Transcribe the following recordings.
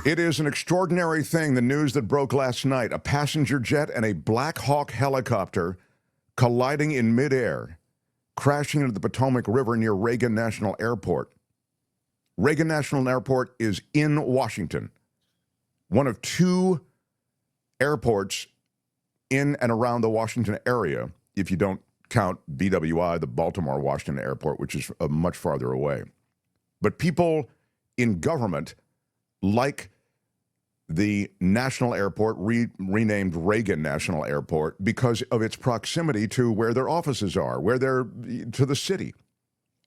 It is an extraordinary thing, the news that broke last night. A passenger jet and a Black Hawk helicopter colliding in midair, crashing into the Potomac River near Reagan National Airport. Reagan National Airport is in Washington, one of two airports in and around the Washington area, if you don't count BWI, the Baltimore Washington Airport, which is much farther away. But people in government like the national airport, renamed Reagan National Airport, because of its proximity to where their offices are, where they're to the city.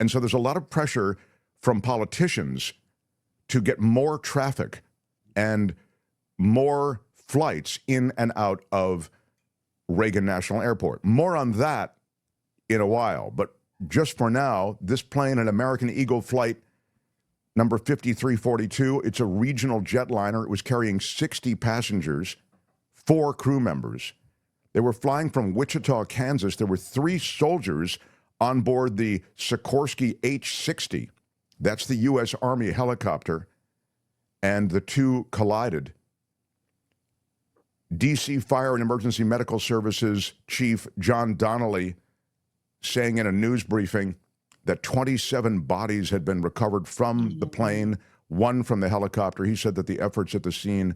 And so there's a lot of pressure from politicians to get more traffic and more flights in and out of Reagan National Airport. More on that in a while. But just for now, this plane, an American Eagle flight number 5342, it's a regional jetliner. It was carrying 60 passengers, 4 crew members. They were flying from Wichita, Kansas. There were 3 soldiers on board the Sikorsky H-60. That's the U.S. Army helicopter. And the two collided. D.C. Fire and Emergency Medical Services Chief John Donnelly saying in a news briefing that 27 bodies had been recovered from the plane, 1 from the helicopter. He said that the efforts at the scene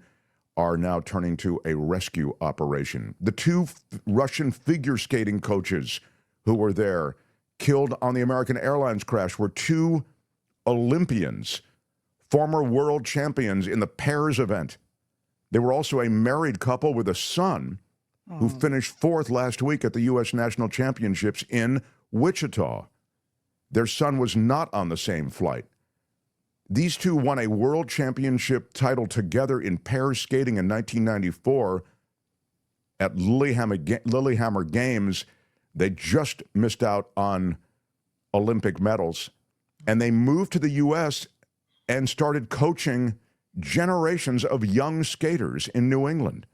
are now turning to a rescue operation. The 2 Russian figure skating coaches who were there, killed on the American Airlines crash, were 2 Olympians, former world champions in the pairs event. They were also a married couple with a son who finished 4th last week at the U.S. National Championships in Wichita. Their son was not on the same flight. These 2 won a world championship title together in pairs skating in 1994 at Lillehammer Games. They just missed out on Olympic medals. And they moved to the U.S. and started coaching generations of young skaters in New England.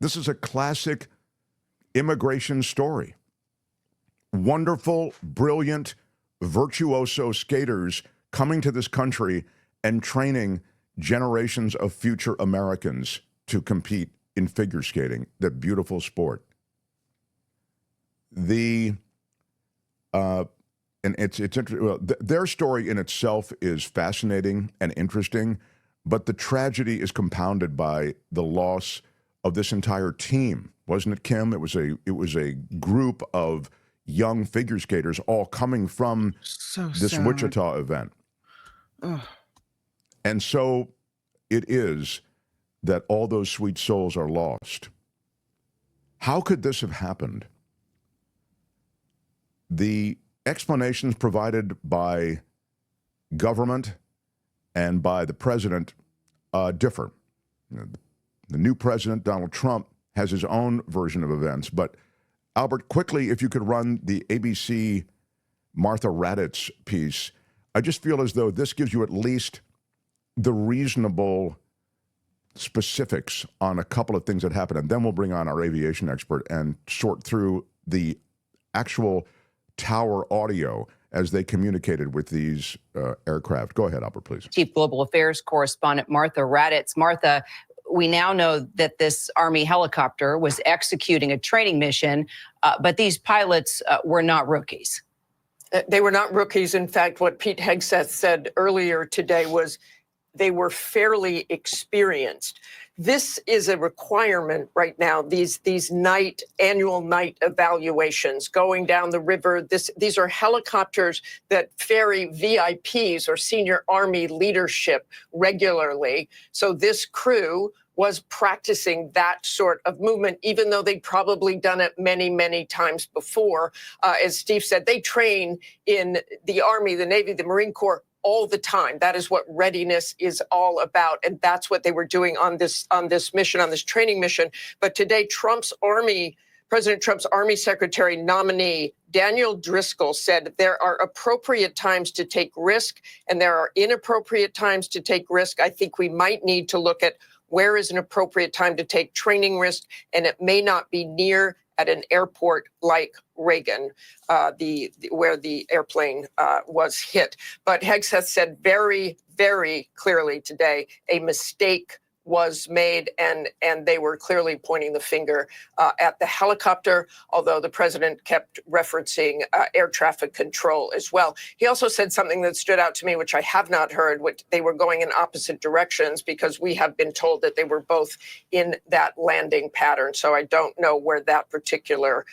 This is a classic immigration story. Wonderful, brilliant, virtuoso skaters coming to this country and training generations of future Americans to compete in figure skating, the beautiful sport. And it's interesting. Well, their story in itself is fascinating and interesting, but the tragedy is compounded by the loss of this entire team, wasn't it, Kim? It was a group of young figure skaters all coming from this sad. Wichita event. Ugh. And so it is that all those sweet souls are lost. How could this have happened? The explanations provided by government and by the president differ. The new president, Donald Trump, has his own version of events. But Albert, quickly, if you could run the ABC Martha Raddatz piece, I just feel as though this gives you at least the reasonable specifics on a couple of things that happened. And then we'll bring on our aviation expert and sort through the actual tower audio as they communicated with these aircraft. Go ahead, Albert, please. Chief Global Affairs Correspondent Martha Raddatz. Martha, we now know that this Army helicopter was executing a training mission, but these pilots were not rookies. They were not rookies. In fact, what Pete Hegseth said earlier today was they were fairly experienced. This is a requirement right now, these annual night evaluations going down the river. These are helicopters that ferry VIPs or senior Army leadership regularly. So this crew was practicing that sort of movement, even though they'd probably done it many, many times before. As Steve said, they train in the Army, the Navy, the Marine Corps all the time. That is what readiness is all about. And that's what they were doing on this mission, on this training mission. But today, President Trump's Army Secretary nominee, Daniel Driscoll, said there are appropriate times to take risk and there are inappropriate times to take risk. I think we might need to look at where is an appropriate time to take training risk, and it may not be near at an airport like Reagan, where the airplane was hit. But Hegseth said very, very clearly today, a mistake was made, and they were clearly pointing the finger at the helicopter, although the president kept referencing air traffic control as well. He also said something that stood out to me, which I have not heard, which they were going in opposite directions, because we have been told that they were both in that landing pattern. So I don't know where that particular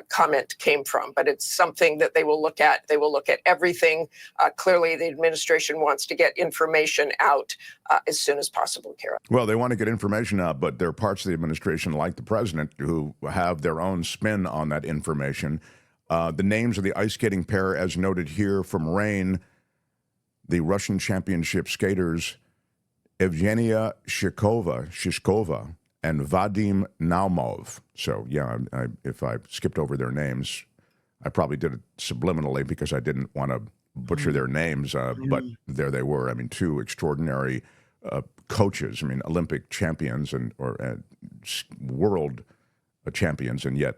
comment came from, but it's something that they will look at. They will look at everything. Clearly, the administration wants to get information out as soon as possible, Kara. Well, they want to get information out, but there are parts of the administration, like the president, who have their own spin on that information. The names of the ice skating pair, as noted here from Rain, the Russian championship skaters, Evgenia Shishkova, and Vadim Naumov. So, yeah, if I skipped over their names, I probably did it subliminally because I didn't want to butcher their names, but there they were. I mean, two extraordinary coaches, I mean, Olympic champions or world champions, and yet,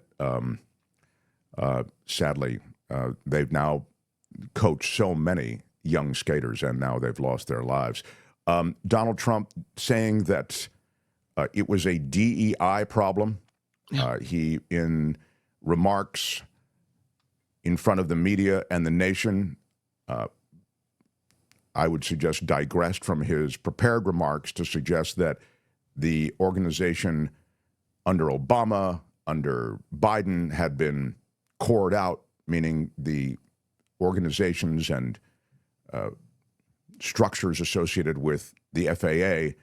sadly, they've now coached so many young skaters, and now they've lost their lives. Donald Trump saying that it was a DEI problem. He, in remarks in front of the media and the nation, I would suggest digressed from his prepared remarks to suggest that the organization under Obama, under Biden, had been cored out, meaning the organizations and structures associated with the FAA,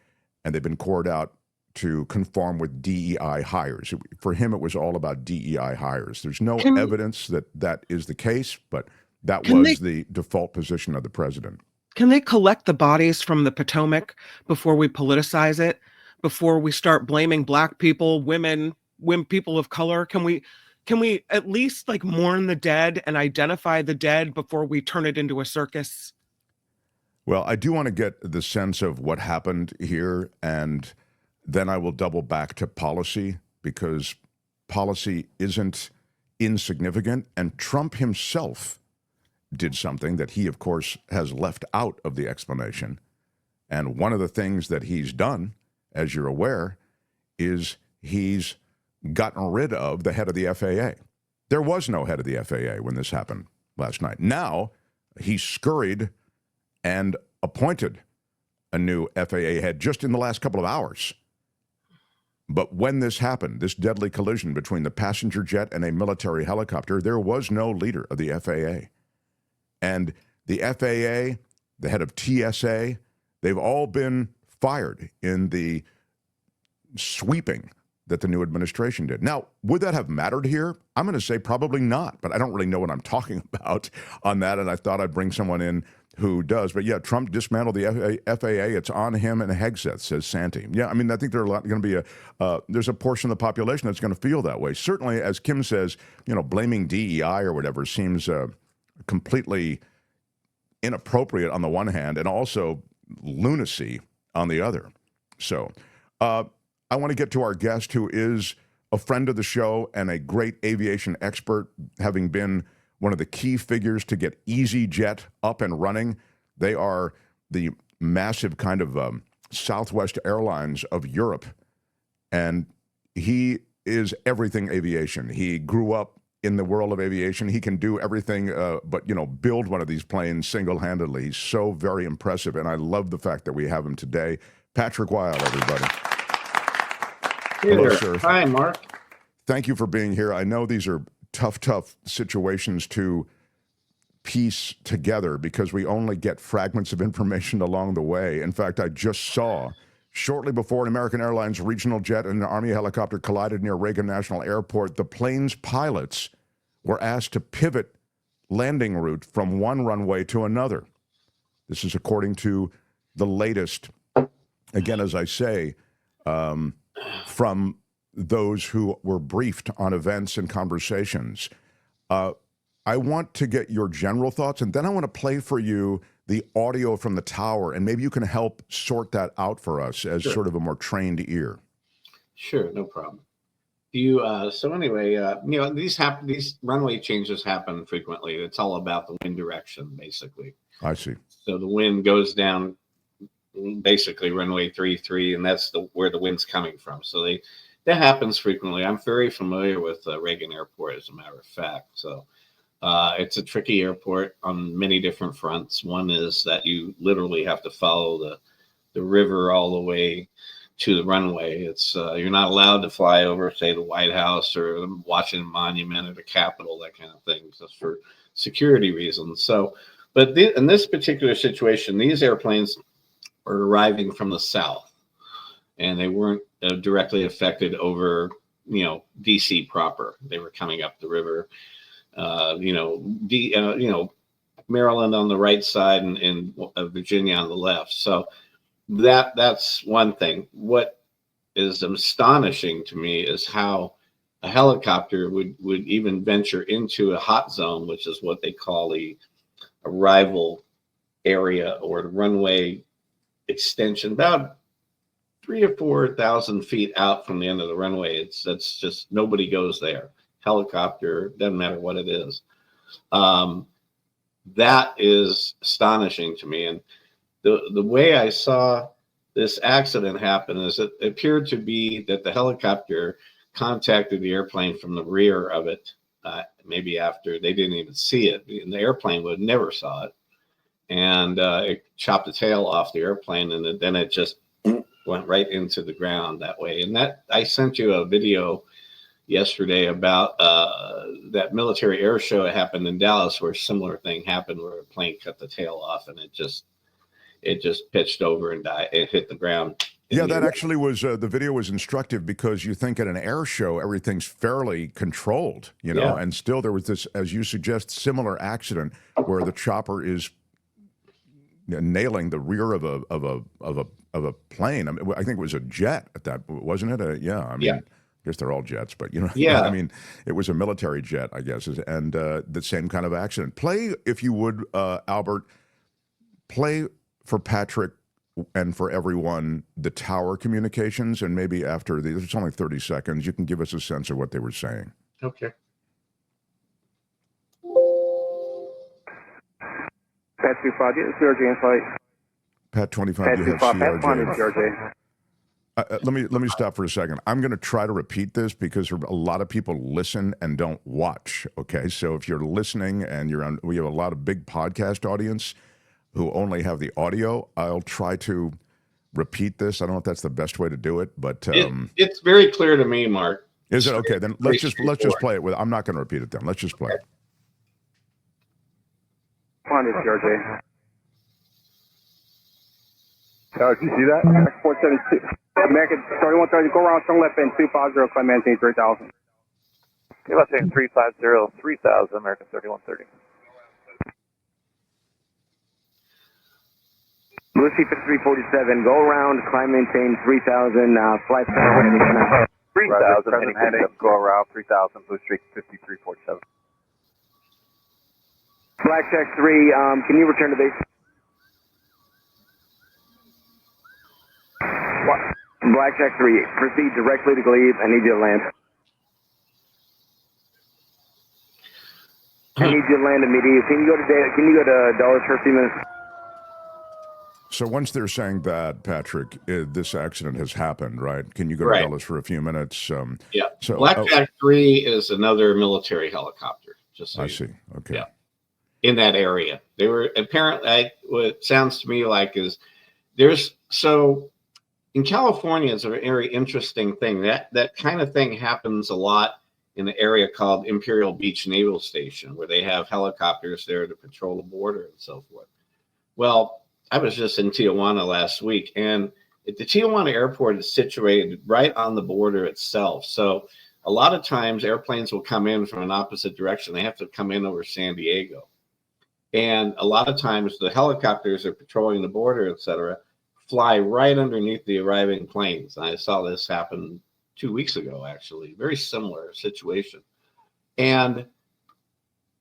and they've been cored out to conform with DEI hires. For him, it was all about DEI hires. There's no evidence that that is the case, but that was the default position of the president. Can they collect the bodies from the Potomac before we politicize it, before we start blaming Black people, women, people of color? Can we at least like mourn the dead and identify the dead before we turn it into a circus? Well, I do want to get the sense of what happened here, and then I will double back to policy, because policy isn't insignificant, and Trump himself did something that he, of course, has left out of the explanation. And one of the things that he's done, as you're aware, is he's gotten rid of the head of the FAA. There was no head of the FAA when this happened last night. Now he scurried and appointed a new FAA head just in the last couple of hours. But when this happened, this deadly collision between the passenger jet and a military helicopter, there was no leader of the FAA. And the FAA, the head of TSA, they've all been fired in the sweeping that the new administration did. Now, would that have mattered here? I'm going to say probably not, but I don't really know what I'm talking about on that, and I thought I'd bring someone in who does. But yeah, Trump dismantled the FAA. It's on him and Hegseth, says Santi. Yeah, I mean, I think there's going to be there's a portion of the population that's going to feel that way. Certainly, as Kim says, blaming DEI or whatever seems completely inappropriate on the one hand, and also lunacy on the other. So I want to get to our guest, who is a friend of the show and a great aviation expert, having been one of the key figures to get EasyJet up and running. They are the massive kind of Southwest Airlines of Europe, and he is everything aviation. He grew up in the world of aviation. He can do everything but build one of these planes single-handedly. He's so very impressive, and I love the fact that we have him today. Patrick Weil, everybody. Hello, sir. Hi, Mark. Thank you for being here. I know these are tough situations to piece together because we only get fragments of information along the way. In fact, I just saw shortly before an American Airlines regional jet and an Army helicopter collided near Reagan National Airport, the plane's pilots were asked to pivot landing route from one runway to another. This is according to the latest, again, as I say, from those who were briefed on events and conversations. I want to get your general thoughts, and then I want to play for you the audio from the tower, and maybe you can help sort that out for us as sort of a more trained ear. Sure, no problem. So anyway, these runway changes happen frequently. It's all about the wind direction, basically. I see. So the wind goes down, basically runway 33, and that's where the wind's coming from. So that happens frequently. I'm very familiar with Reagan Airport, as a matter of fact. So it's a tricky airport on many different fronts. One is that you literally have to follow the river all the way to the runway. It's you're not allowed to fly over, say, the White House or the Washington Monument or the Capitol, that kind of thing, just for security reasons. So, but in this particular situation, these airplanes are arriving from the south, and they weren't directly affected over, DC proper. They were coming up the river, Maryland on the right side and Virginia on the left. So that's one thing. What is astonishing to me is how a helicopter would even venture into a hot zone, which is what they call the arrival area or the runway extension, about 3,000 or 4,000 feet out from the end of the runway. That's just, nobody goes there. Helicopter, doesn't matter what it is. That is astonishing to me. And the way I saw this accident happen is it appeared to be that the helicopter contacted the airplane from the rear of it, maybe after they didn't even see it, and the airplane would never saw it, and it chopped the tail off the airplane, and then it just went right into the ground that way. And that, I sent you a video yesterday about that military air show that happened in Dallas, where a similar thing happened, where a plane cut the tail off and it just pitched over and died. It hit the ground. Yeah, that actually was, the video was instructive, because you think at an air show, everything's fairly controlled, Yeah. and still there was this, as you suggest, similar accident where the chopper is nailing the rear of a plane. I mean, I think it was a jet at that, wasn't it? Yeah. I mean, Yeah. I guess they're all jets, but Yeah. I mean, it was a military jet, I guess, and the same kind of accident. Play, if you would, Albert, play for Patrick and for everyone the tower communications, and maybe after it's only 30 seconds, you can give us a sense of what they were saying. Okay. Pat 25, get CRJ in flight. Pat 25, Pat you have 25, Pat 1 is CRJ. CRJ. Let me stop for a second. I'm going to try to repeat this because a lot of people listen and don't watch. Okay, so if you're listening and we have a lot of big podcast audience who only have the audio. I'll try to repeat this. I don't know if that's the best way to do it, but it's very clear to me, Mark. Is it okay? Then let's just play it with. I'm not going to repeat it. Then let's just play it. One is CRJ. Did you see that? 472. American 3130, go around, turn left in 250, Clementine 3000. About saying 350, 3000, American 3130. Lucy 5347, go around, climb maintain 3000, flight 3000, heading, go around 3000, Blue Streak 5347. Blackjack 3, can you return to base? What? Blackjack 3, proceed directly to Glebe. I need you to land. I need you to land immediately. Can you go to Dulles for a few minutes? So once they're saying that, Patrick, this accident has happened, right? Can you go to Right. Dulles for a few minutes? Yeah. So Blackjack 3 is another military helicopter. Just so I you see. Okay. Yeah. In that area, they were apparently. What it sounds to me like is in California, it's a very interesting thing. That kind of thing happens a lot in the area called Imperial Beach Naval Station, where they have helicopters there to patrol the border and so forth. Well, I was just in Tijuana last week, and the Tijuana airport is situated right on the border itself. So a lot of times airplanes will come in from an opposite direction. They have to come in over San Diego. And a lot of times the helicopters are patrolling the border, et cetera, fly right underneath the arriving planes. And I saw this happen 2 weeks ago, actually. Very similar situation. And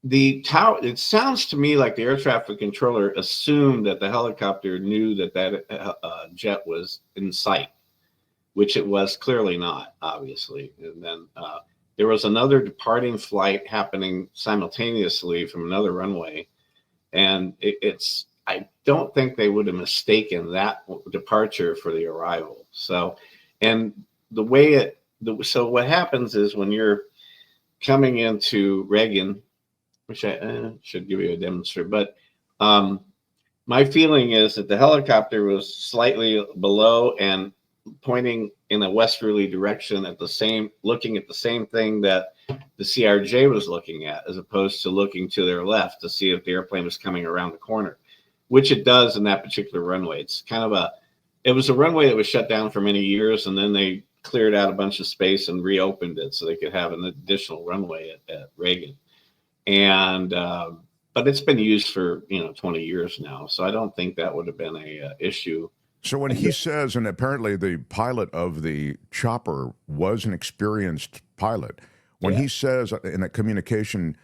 the tower, it sounds to me like the air traffic controller assumed that the helicopter knew that jet was in sight. which it was clearly not, obviously. And then there was another departing flight happening simultaneously from another runway. And I don't think they would have mistaken that departure for the arrival. So, and so what happens is when you're coming into Reagan, which I should give you a demonstrator, but my feeling is that the helicopter was slightly below and pointing in a westerly direction looking at the same thing that the CRJ was looking at, as opposed to looking to their left to see if the airplane was coming around the corner, which it does in that particular runway. It's kind of it was a runway that was shut down for many years, and then they cleared out a bunch of space and reopened it so they could have an additional runway at Reagan. And but it's been used for 20 years now, so I don't think that would have been a issue. So when he says, and apparently the pilot of the chopper was an experienced pilot, when he says in that communication,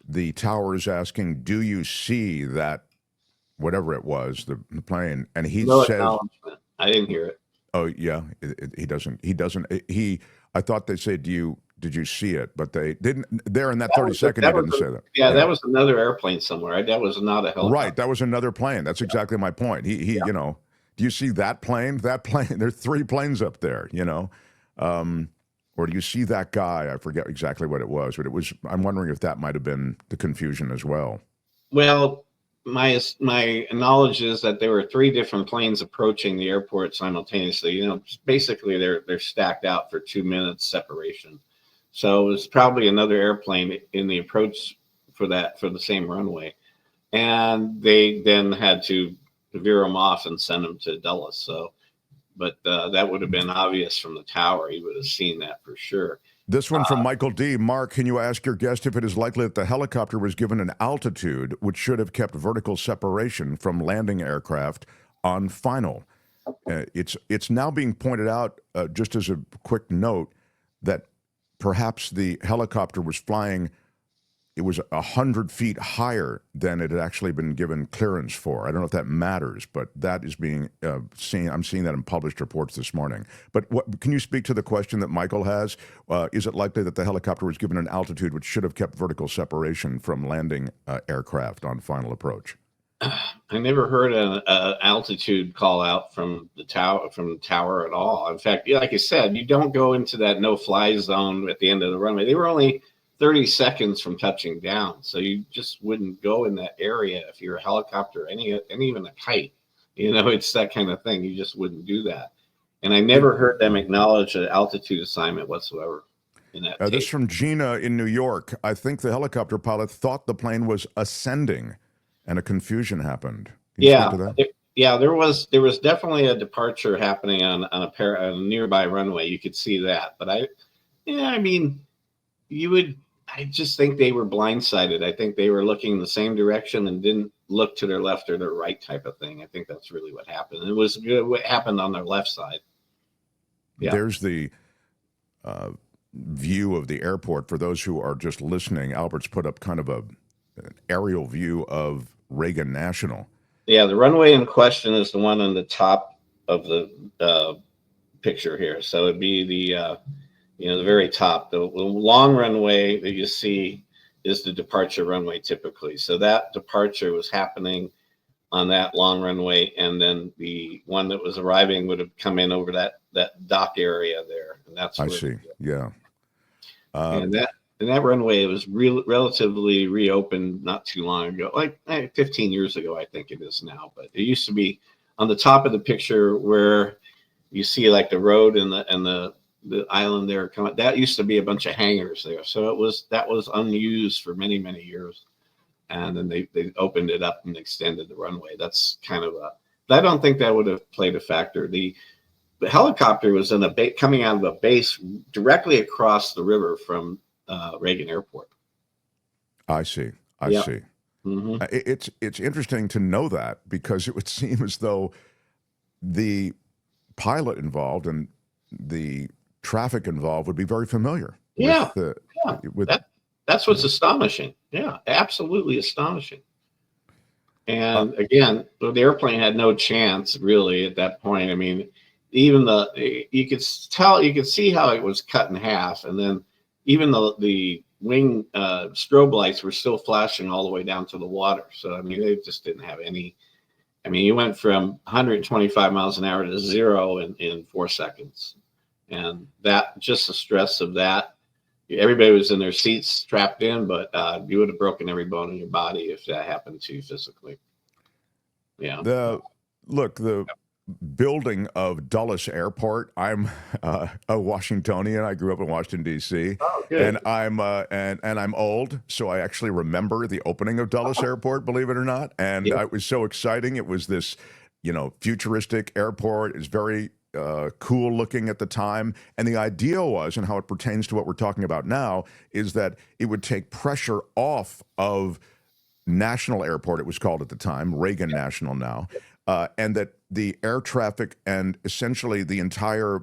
the tower is asking, "Do you see that?" Whatever it was, the plane, and he says, "I didn't hear it." Oh yeah, he doesn't. I thought they said, did you see it? But they didn't. There in that 30 seconds, they didn't say that. Yeah, that was another airplane somewhere. Right? That was not a helicopter. Right, that was another plane. That's exactly my point. He do you see that plane? That plane. There's 3 planes up there. Or do you see that guy? I forget exactly what it was, but it was. I'm wondering if that might have been the confusion as well. Well, my knowledge is that there were 3 different planes approaching the airport simultaneously. Basically they're stacked out for 2 minutes separation. So it was probably another airplane in the approach for the same runway, and they then had to veer them off and send them to Dulles. So, but that would have been obvious from the tower. He would have seen that for sure. This one from Michael D. Mark, can you ask your guest if it is likely that the helicopter was given an altitude which should have kept vertical separation from landing aircraft on final? It's now being pointed out, just as a quick note, that perhaps the helicopter was flying, it was 100 feet higher than it had actually been given clearance for. I don't know if that matters, but that is being seen. I'm seeing that in published reports this morning. But can you speak to the question that Michael has? Is it likely that the helicopter was given an altitude which should have kept vertical separation from landing aircraft on final approach? I never heard an altitude call out from the tower at all. In fact, like I said, you don't go into that no-fly zone at the end of the runway. They were only 30 seconds from touching down, so you just wouldn't go in that area if you're a helicopter, and even a kite. It's that kind of thing. You just wouldn't do that. And I never heard them acknowledge an altitude assignment whatsoever in that. This from Gina in New York. I think the helicopter pilot thought the plane was ascending, and a confusion happened. Can you speak to that? There was definitely a departure happening on a nearby runway. You could see that, but I just think they were blindsided. I think they were looking in the same direction and didn't look to their left or their right, type of thing. I think that's really what happened. It was what happened on their left side. Yeah. There's the view of the airport. For those who are just listening, Albert's put up kind of an aerial view of Reagan National. Yeah, the runway in question is the one on the top of the picture here. So it'd be the very top. The long runway that you see is the departure runway typically. So that departure was happening on that long runway, and then the one that was arriving would have come in over that dock area there. And that's I see. Yeah. And that runway was relatively reopened not too long ago, like 15 years ago, I think it is now. But it used to be on the top of the picture where you see like the road and the island there. That used to be a bunch of hangars there. So that was unused for many, many years. And then they opened it up and extended the runway. That's kind of I don't think that would have played a factor. The helicopter was coming out of a base directly across the river from Reagan Airport. I see. I see. Mm-hmm. It's interesting to know that, because it would seem as though the pilot involved and the traffic involved would be very familiar. That's what's astonishing. Yeah, absolutely astonishing. And again, the airplane had no chance really at that point. I mean, even you could tell, you could see how it was cut in half, and then even the wing strobe lights were still flashing all the way down to the water. So I mean, they just didn't have any. I mean, you went from 125 miles an hour to 0 in 4 seconds, and that, just the stress of that. Everybody was in their seats strapped in, but you would have broken every bone in your body if that happened to you physically. Yeah. The building of Dulles Airport. I'm a Washingtonian. I grew up in Washington D.C. Oh, good. And I'm and I'm old, so I actually remember the opening of Dulles Airport, believe it or not. And Yeah. it was so exciting. It was this, futuristic airport. It's very cool looking at the time. And the idea was, and how it pertains to what we're talking about now, is that it would take pressure off of National Airport, it was called at the time, Reagan National now, and that the air traffic and essentially the entire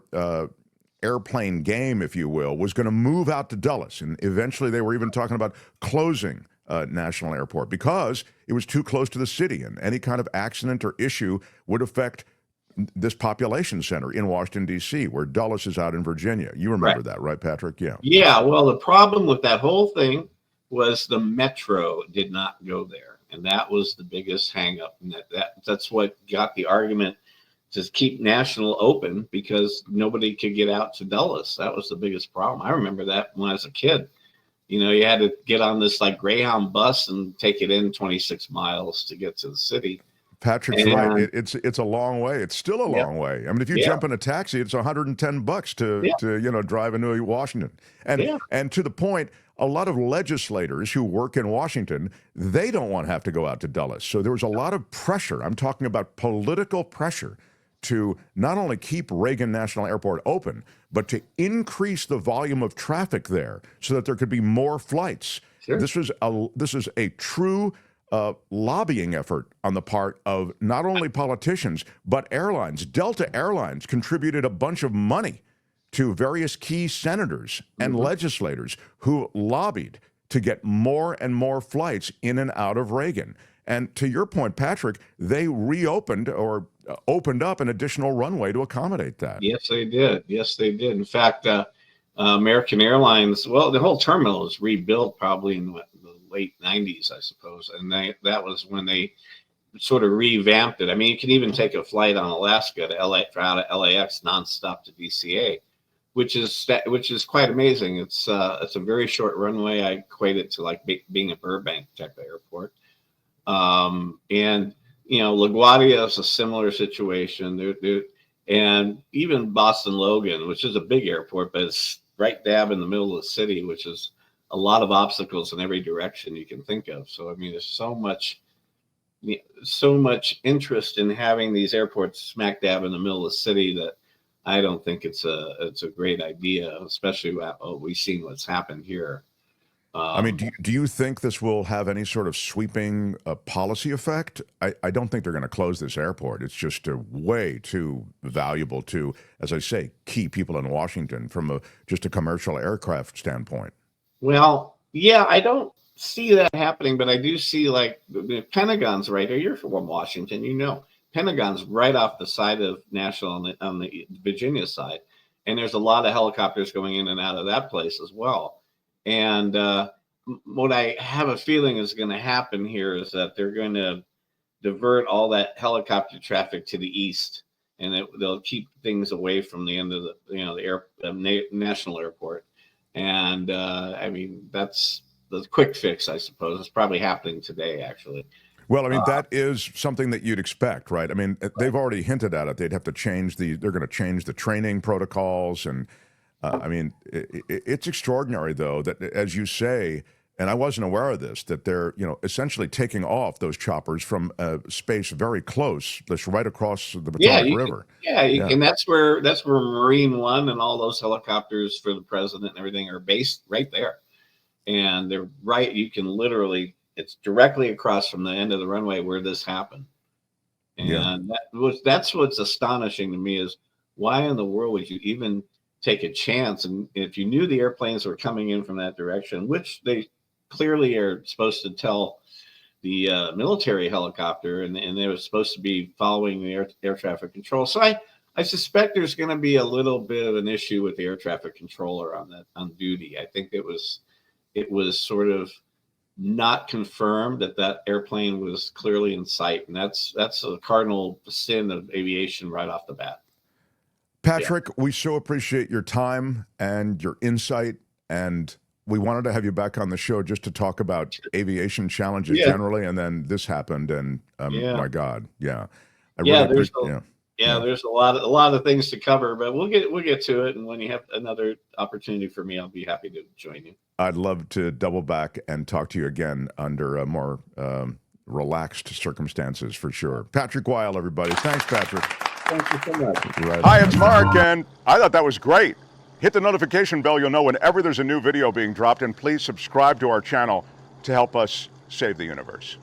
airplane game, if you will, was going to move out to Dulles. And eventually they were even talking about closing National Airport because it was too close to the city, and any kind of accident or issue would affect this population center in Washington, D.C., where Dulles is out in Virginia. You remember that, right, Patrick? Yeah. Yeah. Well, the problem with that whole thing was the metro did not go there, and that was the biggest hangup. And that's what got the argument to keep National open, because nobody could get out to Dulles. That was the biggest problem. I remember that when I was a kid. You had to get on this like Greyhound bus and take it in 26 miles to get to the city. Patrick's right. It's a long way. It's still a long way. I mean, if you jump in a taxi, it's $110 to drive into Washington. And to the point, a lot of legislators who work in Washington, they don't want to have to go out to Dulles. So there was a lot of pressure. I'm talking about political pressure to not only keep Reagan National Airport open, but to increase the volume of traffic there so that there could be more flights. Sure. This is a true lobbying effort on the part of not only politicians, but airlines. Delta Airlines contributed a bunch of money to various key senators and legislators who lobbied to get more and more flights in and out of Reagan. And to your point, Patrick, they reopened or opened up an additional runway to accommodate that. Yes, they did. Yes, they did. In fact, American Airlines, well, the whole terminal was rebuilt probably in the late 90s, I suppose. And that was when they sort of revamped it. I mean, you can even take a flight on Alaska to LA, out of LAX nonstop to DCA, which is quite amazing. It's a very short runway. I equate it to like being a Burbank type of airport. And LaGuardia is a similar situation. And even Boston Logan, which is a big airport, but it's right dab in the middle of the city, which is a lot of obstacles in every direction you can think of. So I mean, there's so much interest in having these airports smack dab in the middle of the city that I don't think it's a great idea, especially we've seen what's happened here. I mean, do you think this will have any sort of sweeping policy effect? I don't think they're going to close this airport. It's just way too valuable to, as I say, key people in Washington from just a commercial aircraft standpoint. Well, yeah, I don't see that happening, but I do see like the Pentagon's right here. You're from Washington, Pentagon's right off the side of National on the Virginia side, and there's a lot of helicopters going in and out of that place as well. And what I have a feeling is going to happen here is that they're going to divert all that helicopter traffic to the east, and they'll keep things away from the end of the National Airport. And I mean, that's the quick fix, I suppose. It's probably happening today, actually. Well, I mean, that is something that you'd expect, right? I mean, they've already hinted at it. They'd have to they're going to change the training protocols. And I mean, it's extraordinary, though, that as you say, and I wasn't aware of this, that they're, essentially taking off those choppers from space very close, that's right across the Potomac River. And that's where Marine One and all those helicopters for the president and everything are based right there. And they're right, you can literally, it's directly across from the end of the runway where this happened. And that's what's astonishing to me is why in the world would you even take a chance? And if you knew the airplanes were coming in from that direction, which they clearly are supposed to tell the military helicopter, and they were supposed to be following the air traffic control. So I I suspect there's going to be a little bit of an issue with the air traffic controller on duty. I think it was sort of not confirmed that airplane was clearly in sight, and that's a cardinal sin of aviation right off the bat. Patrick, we so appreciate your time and your insight, and we wanted to have you back on the show just to talk about aviation challenges generally, and then this happened, and my God, there's a lot of things to cover, but we'll get to it, and when you have another opportunity for me, I'll be happy to join you. I'd love to double back and talk to you again under more relaxed circumstances for sure. Patrick Weil, everybody. Thanks, Patrick. Thank you so much. Right. Hi, it's Mark, and I thought that was great. Hit the notification bell. You'll know whenever there's a new video being dropped, and please subscribe to our channel to help us save the universe.